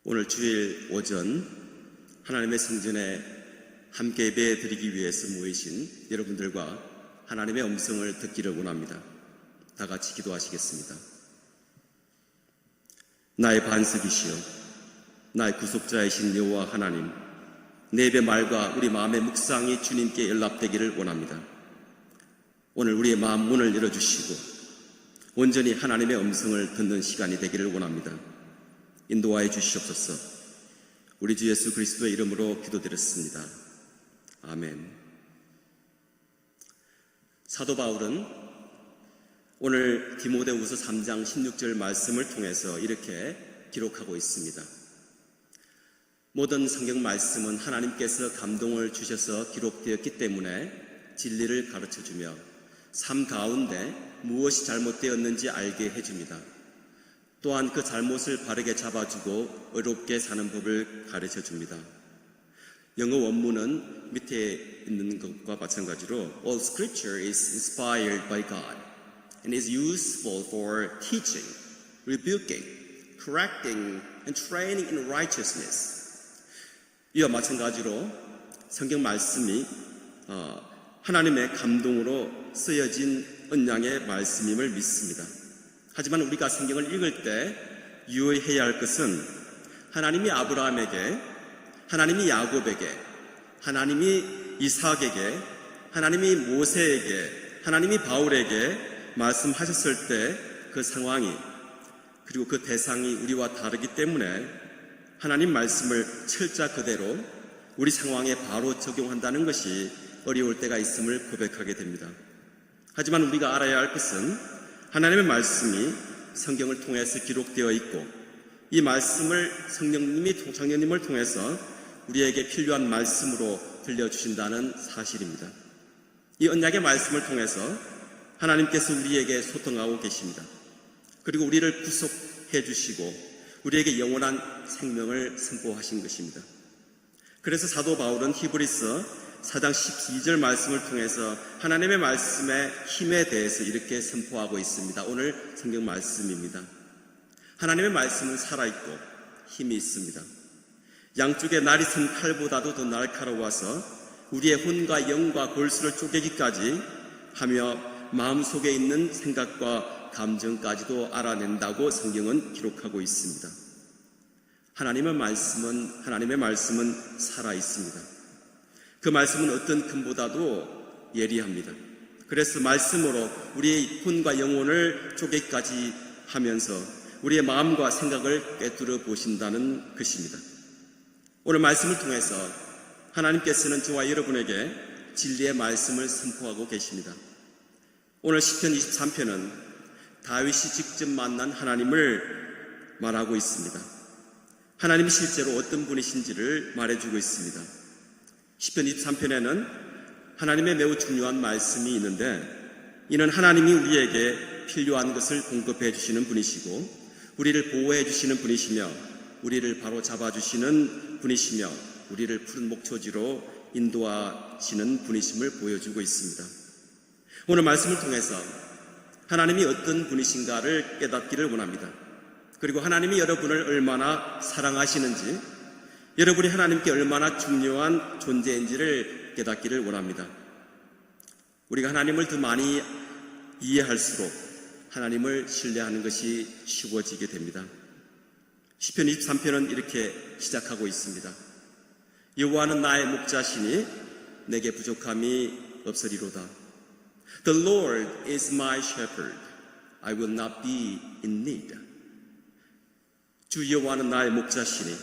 오늘 주일 오전 하나님의 성전에 함께 예배 드리기 위해서 모이신 여러분들과 하나님의 음성을 듣기를 원합니다. 다 같이 기도하시겠습니다. 나의 반석이시여, 나의 구속자이신 여호와 하나님, 내 입의 말과 우리 마음의 묵상이 주님께 연락되기를 원합니다. 오늘 우리의 마음 문을 열어주시고 온전히 하나님의 음성을 듣는 시간이 되기를 원합니다. 인도하여 주시옵소서. 우리 주 예수 그리스도의 이름으로 기도드렸습니다. 아멘. 사도 바울은 오늘 디모데후서 3장 16절 말씀을 통해서 이렇게 기록하고 있습니다. 모든 성경 말씀은 하나님께서 감동을 주셔서 기록되었기 때문에 진리를 가르쳐주며 삶 가운데 무엇이 잘못되었는지 알게 해줍니다. 또한 그 잘못을 바르게 잡아주고 의롭게 사는 법을 가르쳐줍니다. 영어 원문은 밑에 있는 것과 마찬가지로 All scripture is inspired by God and is useful for teaching, rebuking, correcting, and training in righteousness. 이와 마찬가지로 성경 말씀이 하나님의 감동으로 쓰여진 언약의 말씀임을 믿습니다. 하지만 우리가 성경을 읽을 때 유의해야 할 것은 하나님이 아브라함에게, 하나님이 야곱에게, 하나님이 이삭에게, 하나님이 모세에게, 하나님이 바울에게 말씀하셨을 때 그 상황이, 그리고 그 대상이 우리와 다르기 때문에 하나님 말씀을 철자 그대로 우리 상황에 바로 적용한다는 것이 어려울 때가 있음을 고백하게 됩니다. 하지만 우리가 알아야 할 것은 하나님의 말씀이 성경을 통해서 기록되어 있고 이 말씀을 성령님을 통해서 우리에게 필요한 말씀으로 들려주신다는 사실입니다. 이 언약의 말씀을 통해서 하나님께서 우리에게 소통하고 계십니다. 그리고 우리를 구속해 주시고 우리에게 영원한 생명을 선포하신 것입니다. 그래서 사도 바울은 히브리서 4장 12절 말씀을 통해서 하나님의 말씀의 힘에 대해서 이렇게 선포하고 있습니다. 오늘 성경 말씀입니다. 하나님의 말씀은 살아있고 힘이 있습니다. 양쪽에 날이 선 칼보다도 더 날카로워서 우리의 혼과 영과 골수를 쪼개기까지 하며 마음속에 있는 생각과 감정까지도 알아낸다고 성경은 기록하고 있습니다. 하나님의 말씀은 살아있습니다. 그 말씀은 어떤 금보다도 예리합니다. 그래서 말씀으로 우리의 혼과 영혼을 쪼개기까지 하면서 우리의 마음과 생각을 꿰뚫어 보신다는 것입니다. 오늘 말씀을 통해서 하나님께서는 저와 여러분에게 진리의 말씀을 선포하고 계십니다. 오늘 시편 23편은 다윗이 직접 만난 하나님을 말하고 있습니다. 하나님이 실제로 어떤 분이신지를 말해주고 있습니다. 시편 23편에는 하나님의 매우 중요한 말씀이 있는데 이는 하나님이 우리에게 필요한 것을 공급해 주시는 분이시고 우리를 보호해 주시는 분이시며 우리를 바로 잡아주시는 분이시며 우리를 푸른 목초지로 인도하시는 분이심을 보여주고 있습니다. 오늘 말씀을 통해서 하나님이 어떤 분이신가를 깨닫기를 원합니다. 그리고 하나님이 여러분을 얼마나 사랑하시는지 여러분이 하나님께 얼마나 중요한 존재인지를 깨닫기를 원합니다. 우리가 하나님을 더 많이 이해할수록 하나님을 신뢰하는 것이 쉬워지게 됩니다. 시편 23편은 이렇게 시작하고 있습니다. 여호와는 나의 목자시니 내게 부족함이 없으리로다. The Lord is my shepherd. I will not be in need. 주 여호와는 나의 목자시니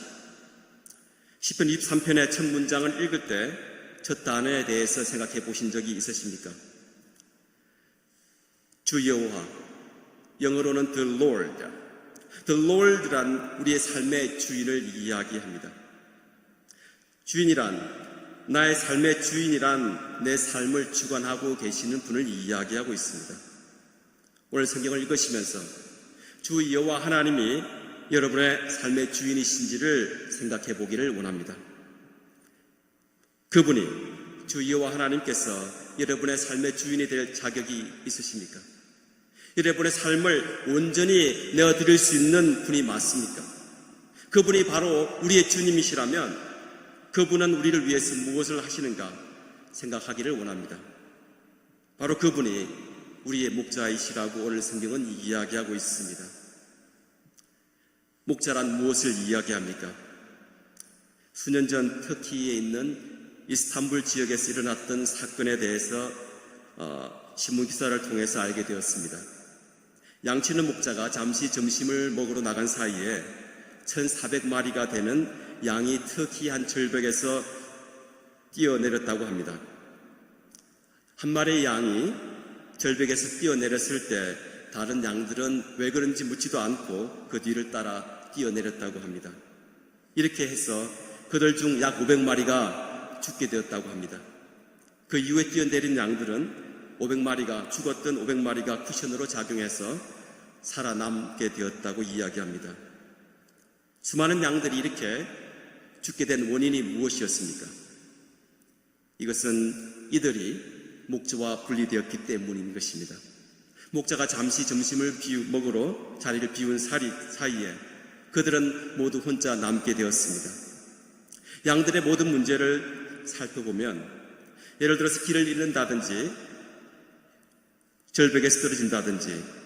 시편 23편의 첫 문장을 읽을 때 첫 단어에 대해서 생각해 보신 적이 있으십니까? 주 여호와, 영어로는 The Lord. The Lord란 우리의 삶의 주인을 이야기합니다. 주인이란, 나의 삶의 주인이란 내 삶을 주관하고 계시는 분을 이야기하고 있습니다. 오늘 성경을 읽으시면서 주 여호와 하나님이 여러분의 삶의 주인이신지를 생각해 보기를 원합니다. 그분이, 주 여호와 하나님께서 여러분의 삶의 주인이 될 자격이 있으십니까? 여러분의 삶을 온전히 내어드릴 수 있는 분이 맞습니까? 그분이 바로 우리의 주님이시라면 그분은 우리를 위해서 무엇을 하시는가 생각하기를 원합니다. 바로 그분이 우리의 목자이시라고 오늘 성경은 이야기하고 있습니다. 목자란 무엇을 이야기합니까? 수년 전 터키에 있는 이스탄불 지역에서 일어났던 사건에 대해서 신문 기사를 통해서 알게 되었습니다. 양치는 목자가 잠시 점심을 먹으러 나간 사이에 1,400마리가 되는 양이 터키 한 절벽에서 뛰어내렸다고 합니다. 한 마리의 양이 절벽에서 뛰어내렸을 때 다른 양들은 왜 그런지 묻지도 않고 그 뒤를 따라 뛰어내렸다고 합니다. 이렇게 해서 그들 중 약 500마리가 죽게 되었다고 합니다. 그 이후에 뛰어내린 양들은 500마리가 죽었던 500마리가 쿠션으로 작용해서 살아남게 되었다고 이야기합니다. 수많은 양들이 이렇게 죽게 된 원인이 무엇이었습니까? 이것은 이들이 목자와 분리되었기 때문인 것입니다. 목자가 잠시 점심을 먹으러 자리를 비운 사이에 그들은 모두 혼자 남게 되었습니다. 양들의 모든 문제를 살펴보면 예를 들어서 길을 잃는다든지 절벽에 쓰러진다든지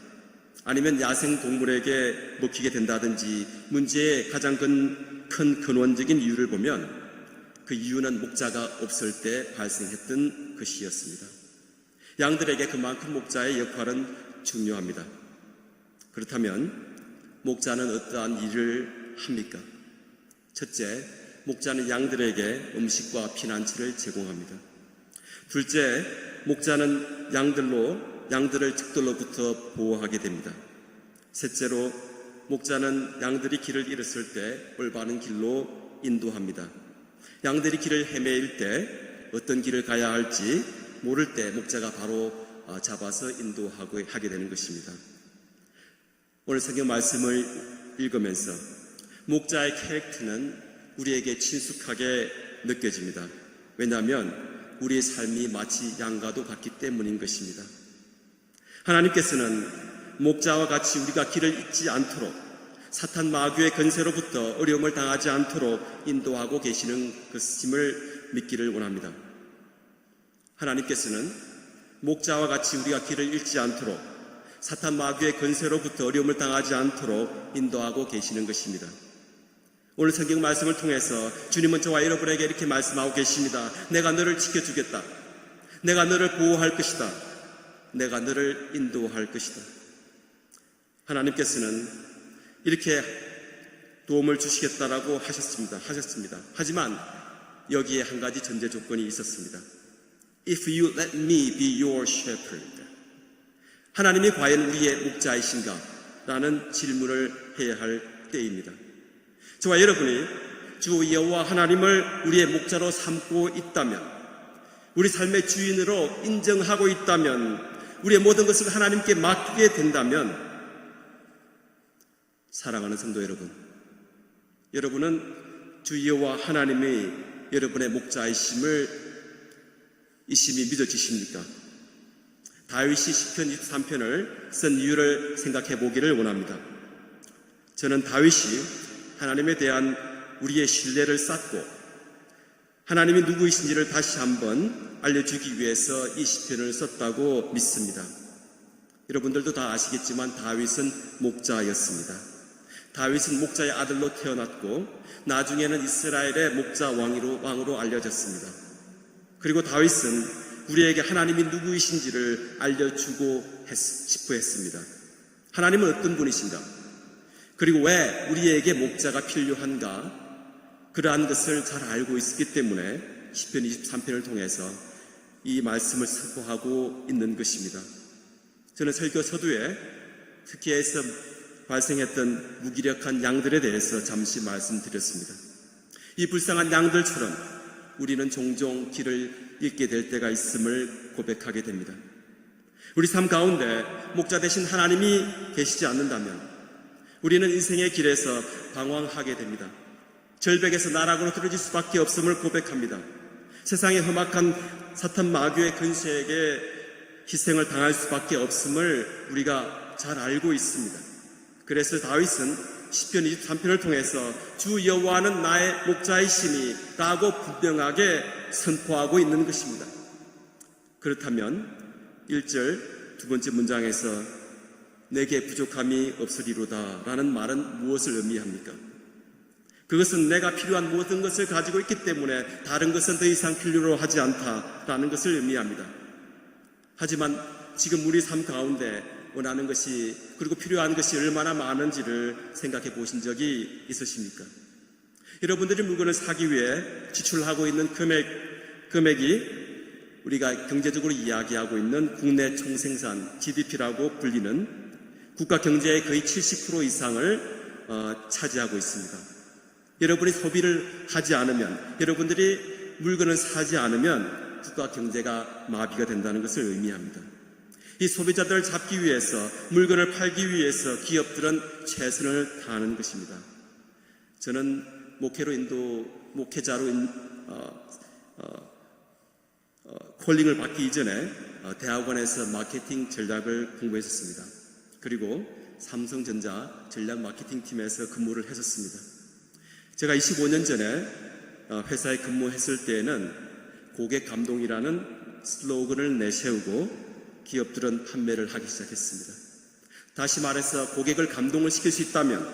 아니면 야생 동물에게 먹히게 된다든지 문제의 가장 큰 근원적인 이유를 보면 그 이유는 목자가 없을 때 발생했던 것이었습니다. 양들에게 그만큼 목자의 역할은 중요합니다. 그렇다면 목자는 어떠한 일을 합니까? 첫째, 목자는 양들에게 음식과 피난처를 제공합니다. 둘째, 목자는 양들을 적들로부터 보호하게 됩니다. 셋째로, 목자는 양들이 길을 잃었을 때 올바른 길로 인도합니다. 양들이 길을 헤매일 때 어떤 길을 가야 할지 모를 때 목자가 바로 잡아서 인도하게 되는 것입니다. 오늘 성경 말씀을 읽으면서 목자의 캐릭터는 우리에게 친숙하게 느껴집니다. 왜냐하면 우리의 삶이 마치 양과도 같기 때문인 것입니다. 하나님께서는 목자와 같이 우리가 길을 잃지 않도록 사탄 마귀의 권세로부터 어려움을 당하지 않도록 인도하고 계시는 것임을 믿기를 원합니다. 하나님께서는 목자와 같이 우리가 길을 잃지 않도록 사탄 마귀의 권세로부터 어려움을 당하지 않도록 인도하고 계시는 것입니다. 오늘 성경 말씀을 통해서 주님은 저와 여러분에게 이렇게 말씀하고 계십니다. 내가 너를 지켜주겠다. 내가 너를 보호할 것이다. 내가 너를 인도할 것이다. 하나님께서는 이렇게 도움을 주시겠다라고 하셨습니다. 하지만 여기에 한 가지 전제 조건이 있었습니다. If you let me be your shepherd. 하나님이 과연 우리의 목자이신가? 라는 질문을 해야 할 때입니다. 저와 여러분이 주 여호와 하나님을 우리의 목자로 삼고 있다면, 우리 삶의 주인으로 인정하고 있다면, 우리의 모든 것을 하나님께 맡기게 된다면, 사랑하는 성도 여러분, 여러분은 주 여호와 하나님이 여러분의 목자이심을 이심이 믿어지십니까? 다윗이 시편 23편을 쓴 이유를 생각해 보기를 원합니다. 저는 다윗이 하나님에 대한 우리의 신뢰를 쌓고 하나님이 누구이신지를 다시 한번 알려주기 위해서 이 시편을 썼다고 믿습니다. 여러분들도 다 아시겠지만 다윗은 목자였습니다. 다윗은 목자의 아들로 태어났고 나중에는 이스라엘의 목자 왕으로 알려졌습니다. 그리고 다윗은 우리에게 하나님이 누구이신지를 알려주고 싶어 했습니다. 하나님은 어떤 분이신가? 그리고 왜 우리에게 목자가 필요한가? 그러한 것을 잘 알고 있었기 때문에 시편 23편을 통해서 이 말씀을 선포하고 있는 것입니다. 저는 설교 서두에 특히에서 발생했던 무기력한 양들에 대해서 잠시 말씀드렸습니다. 이 불쌍한 양들처럼 우리는 종종 길을 잃게 될 때가 있음을 고백하게 됩니다. 우리 삶 가운데 목자 대신 하나님이 계시지 않는다면 우리는 인생의 길에서 방황하게 됩니다. 절벽에서 나락으로 떨어질 수밖에 없음을 고백합니다. 세상의 험악한 사탄 마귀의 근세에게 희생을 당할 수밖에 없음을 우리가 잘 알고 있습니다. 그래서 다윗은 시편 23편을 통해서 주 여호와는 나의 목자이시니 라고 분명하게 선포하고 있는 것입니다. 그렇다면 1절 두 번째 문장에서 내게 부족함이 없으리로다 라는 말은 무엇을 의미합니까? 그것은 내가 필요한 모든 것을 가지고 있기 때문에 다른 것은 더 이상 필요로 하지 않다라는 것을 의미합니다. 하지만 지금 우리 삶 가운데 원하는 것이 그리고 필요한 것이 얼마나 많은지를 생각해 보신 적이 있으십니까? 여러분들이 물건을 사기 위해 지출하고 있는 금액이 우리가 경제적으로 이야기하고 있는 국내 총생산 GDP라고 불리는 국가 경제의 거의 70% 이상을 차지하고 있습니다. 여러분이 소비를 하지 않으면, 여러분들이 물건을 사지 않으면 국가 경제가 마비가 된다는 것을 의미합니다. 이 소비자들을 잡기 위해서, 물건을 팔기 위해서 기업들은 최선을 다하는 것입니다. 저는 목회자로 콜링을 받기 이전에 대학원에서 마케팅 전략을 공부했었습니다. 그리고 삼성전자 전략 마케팅 팀에서 근무를 했었습니다. 제가 25년 전에 회사에 근무했을 때에는 고객 감동이라는 슬로건을 내세우고 기업들은 판매를 하기 시작했습니다. 다시 말해서 고객을 감동을 시킬 수 있다면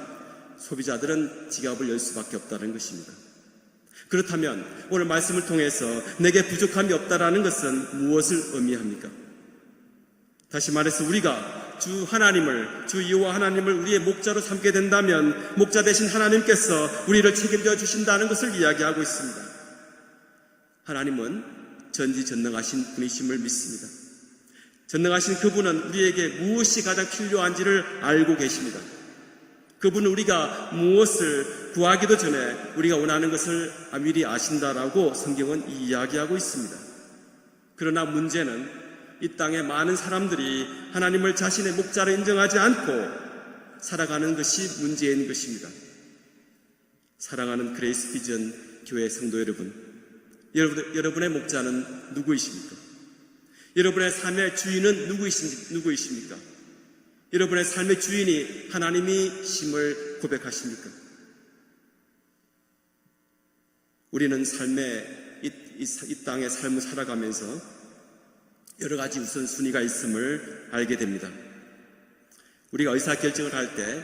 소비자들은 지갑을 열 수밖에 없다는 것입니다. 그렇다면 오늘 말씀을 통해서 내게 부족함이 없다라는 것은 무엇을 의미합니까? 다시 말해서 우리가 주 여호와 하나님을 우리의 목자로 삼게 된다면 목자 되신 하나님께서 우리를 책임져 주신다는 것을 이야기하고 있습니다. 하나님은 전지전능하신 분이심을 믿습니다. 전능하신 그분은 우리에게 무엇이 가장 필요한지를 알고 계십니다. 그분은 우리가 무엇을 구하기도 전에 우리가 원하는 것을 미리 아신다라고 성경은 이야기하고 있습니다. 그러나 문제는 이 땅의 많은 사람들이 하나님을 자신의 목자로 인정하지 않고 살아가는 것이 문제인 것입니다. 사랑하는 그레이스 비전 교회 성도 여러분, 여러분의 목자는 누구이십니까? 여러분의 삶의 주인은 누구이십니까? 여러분의 삶의 주인이 하나님이심을 고백하십니까? 우리는 이 땅의 삶을 살아가면서 여러 가지 우선순위가 있음을 알게 됩니다. 우리가 의사결정을 할 때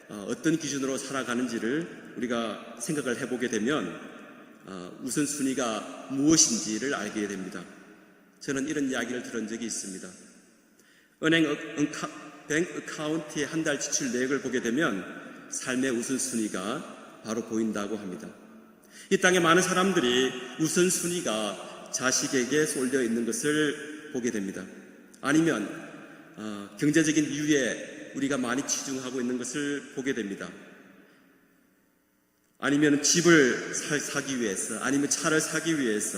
어떤 기준으로 살아가는지를 우리가 생각을 해보게 되면 우선순위가 무엇인지를 알게 됩니다. 저는 이런 이야기를 들은 적이 있습니다. 뱅크 어카운트의 한 달 지출 내역을 보게 되면 삶의 우선순위가 바로 보인다고 합니다. 이 땅에 많은 사람들이 우선순위가 자식에게 쏠려 있는 것을 보게 됩니다. 아니면 경제적인 이유에 우리가 많이 치중하고 있는 것을 보게 됩니다. 아니면 집을 사기 위해서, 아니면 차를 사기 위해서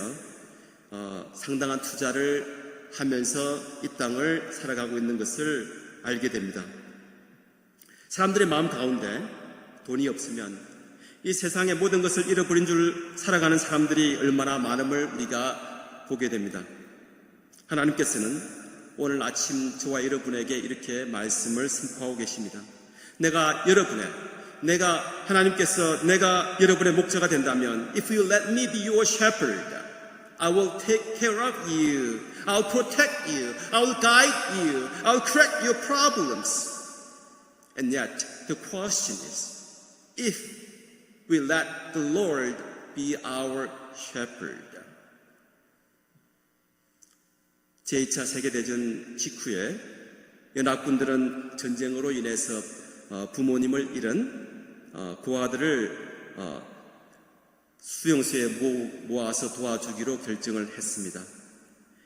상당한 투자를 하면서 이 땅을 살아가고 있는 것을 알게 됩니다. 사람들의 마음 가운데 돈이 없으면 이 세상의 모든 것을 잃어버린 줄 살아가는 사람들이 얼마나 많음을 우리가 보게 됩니다. 하나님께서는 오늘 아침 저와 여러분에게 이렇게 말씀을 선포하고 계십니다. 내가 하나님께서 내가 여러분의 목자가 된다면 If you let me be your shepherd, I will take care of you. I'll protect you. I'll guide you. I'll correct your problems. And yet, the question is, if we let the Lord be our shepherd. 제2차 세계대전 직후에 연합군들은 전쟁으로 인해서 부모님을 잃은 고아들을 수용소에 모아서 도와주기로 결정을 했습니다.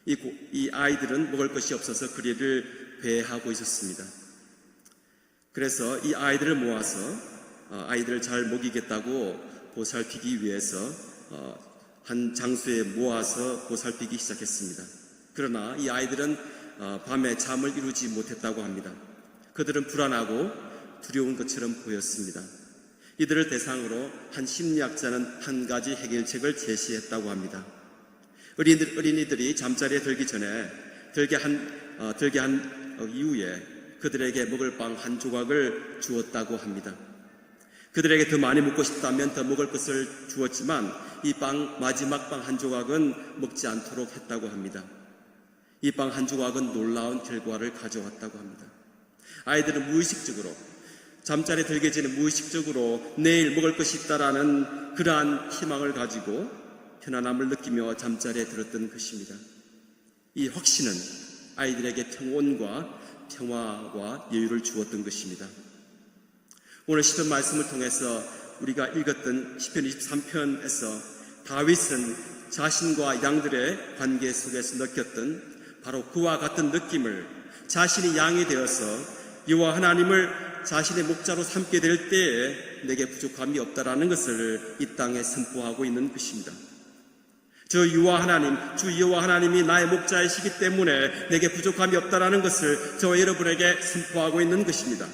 이 아이들은 먹을 것이 없어서 그리를 배회하고 있었습니다. 그래서 이 아이들을 모아서 아이들을 잘 먹이겠다고 보살피기 위해서 한 장소에 모아서 보살피기 시작했습니다. 그러나 이 아이들은 밤에 잠을 이루지 못했다고 합니다. 그들은 불안하고 두려운 것처럼 보였습니다. 이들을 대상으로 한 심리학자는 한 가지 해결책을 제시했다고 합니다. 어린이들이 잠자리에 들기 전에 들게 한 이후에 그들에게 먹을 빵 한 조각을 주었다고 합니다. 그들에게 더 많이 먹고 싶다면 더 먹을 것을 주었지만 이 빵, 마지막 빵 한 조각은 먹지 않도록 했다고 합니다. 이 빵 한 조각은 놀라운 결과를 가져왔다고 합니다. 아이들은 무의식적으로, 잠자리에 들게 되는 무의식적으로 내일 먹을 것이 있다라는 그러한 희망을 가지고 편안함을 느끼며 잠자리에 들었던 것입니다. 이 확신은 아이들에게 평온과 평화와 여유를 주었던 것입니다. 오늘 시편 말씀을 통해서 우리가 읽었던 시편 23편에서 다윗은 자신과 양들의 관계 속에서 느꼈던 바로 그와 같은 느낌을 자신이 양이 되어서 여호와 하나님을 자신의 목자로 삼게 될 때에 내게 부족함이 없다라는 것을 이 땅에 선포하고 있는 것입니다. 저 여호와 하나님, 주 여호와 하나님이 나의 목자이시기 때문에 내게 부족함이 없다라는 것을 저와 여러분에게 선포하고 있는 것입니다.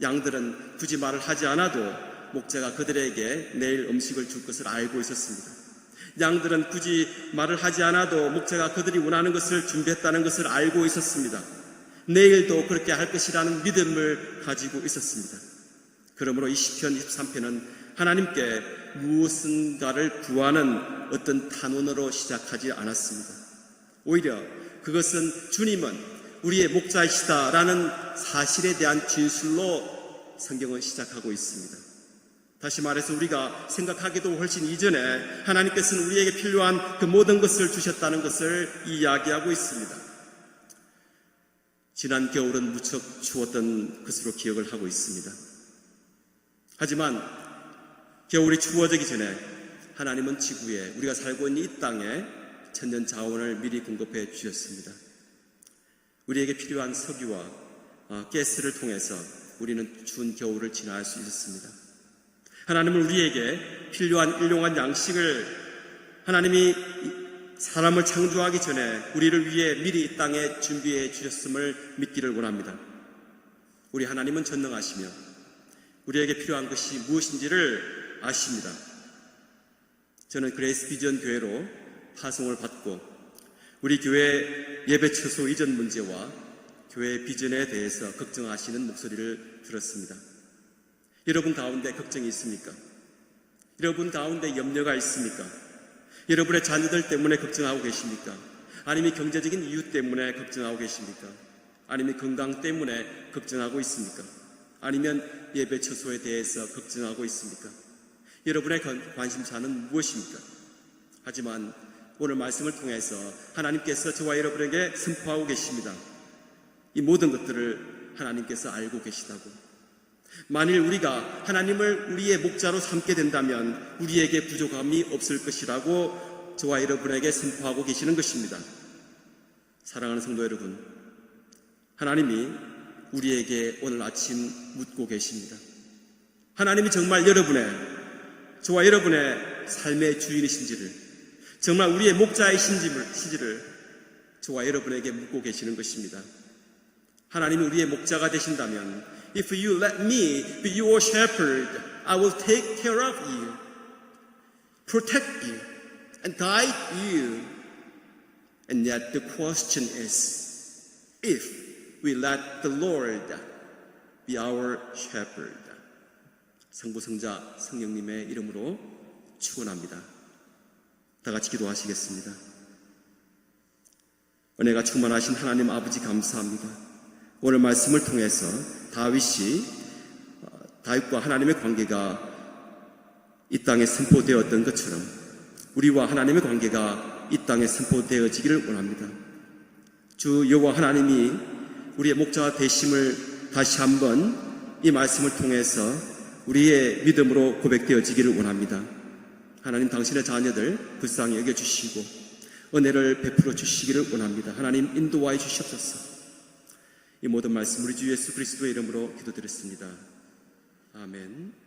양들은 굳이 말을 하지 않아도 목자가 그들에게 내일 음식을 줄 것을 알고 있었습니다. 양들은 굳이 말을 하지 않아도 목자가 그들이 원하는 것을 준비했다는 것을 알고 있었습니다. 내일도 그렇게 할 것이라는 믿음을 가지고 있었습니다. 그러므로 이 시편 23편은 하나님께 무엇인가를 구하는 어떤 탄원으로 시작하지 않았습니다. 오히려 그것은 주님은 우리의 목자이시다라는 사실에 대한 진술로 성경을 시작하고 있습니다. 다시 말해서 우리가 생각하기도 훨씬 이전에 하나님께서는 우리에게 필요한 그 모든 것을 주셨다는 것을 이야기하고 있습니다. 지난 겨울은 무척 추웠던 것으로 기억을 하고 있습니다. 하지만 겨울이 추워지기 전에 하나님은 지구에, 우리가 살고 있는 이 땅에 천년 자원을 미리 공급해 주셨습니다. 우리에게 필요한 석유와 가스를 통해서 우리는 추운 겨울을 지나갈 수 있었습니다. 하나님은 우리에게 필요한 일용할 양식을 하나님이 사람을 창조하기 전에 우리를 위해 미리 이 땅에 준비해 주셨음을 믿기를 원합니다. 우리 하나님은 전능하시며 우리에게 필요한 것이 무엇인지를 아십니다. 저는 그레이스 비전 교회로 파송을 받고 우리 교회 예배 처소 이전 문제와 교회 비전에 대해서 걱정하시는 목소리를 들었습니다. 여러분 가운데 걱정이 있습니까? 여러분 가운데 염려가 있습니까? 여러분의 자녀들 때문에 걱정하고 계십니까? 아니면 경제적인 이유 때문에 걱정하고 계십니까? 아니면 건강 때문에 걱정하고 있습니까? 아니면 예배 처소에 대해서 걱정하고 있습니까? 여러분의 관심사는 무엇입니까? 하지만 오늘 말씀을 통해서 하나님께서 저와 여러분에게 선포하고 계십니다. 이 모든 것들을 하나님께서 알고 계시다고. 만일 우리가 하나님을 우리의 목자로 삼게 된다면 우리에게 부족함이 없을 것이라고 저와 여러분에게 선포하고 계시는 것입니다. 사랑하는 성도 여러분, 하나님이 우리에게 오늘 아침 묻고 계십니다. 하나님이 정말 저와 여러분의 삶의 주인이신지를, 정말 우리의 목자이신지를 저와 여러분에게 묻고 계시는 것입니다. 하나님이 우리의 목자가 되신다면 If you let me be your shepherd, I will take care of you, protect you, and guide you. And yet the question is, if we let the Lord be our shepherd. 성부성자 성령님의 이름으로 축원합니다. 다 같이 기도하시겠습니다. 은혜가 충만하신 하나님 아버지 감사합니다. 오늘 말씀을 통해서 다윗과 하나님의 관계가 이 땅에 선포되었던 것처럼 우리와 하나님의 관계가 이 땅에 선포되어지기를 원합니다. 주 여호와 하나님이 우리의 목자 되심을 다시 한번 이 말씀을 통해서 우리의 믿음으로 고백되어지기를 원합니다. 하나님 당신의 자녀들 불쌍히 여겨주시고 은혜를 베풀어 주시기를 원합니다. 하나님 인도하여 주시옵소서. 이 모든 말씀 우리 주 예수 그리스도의 이름으로 기도드렸습니다. 아멘.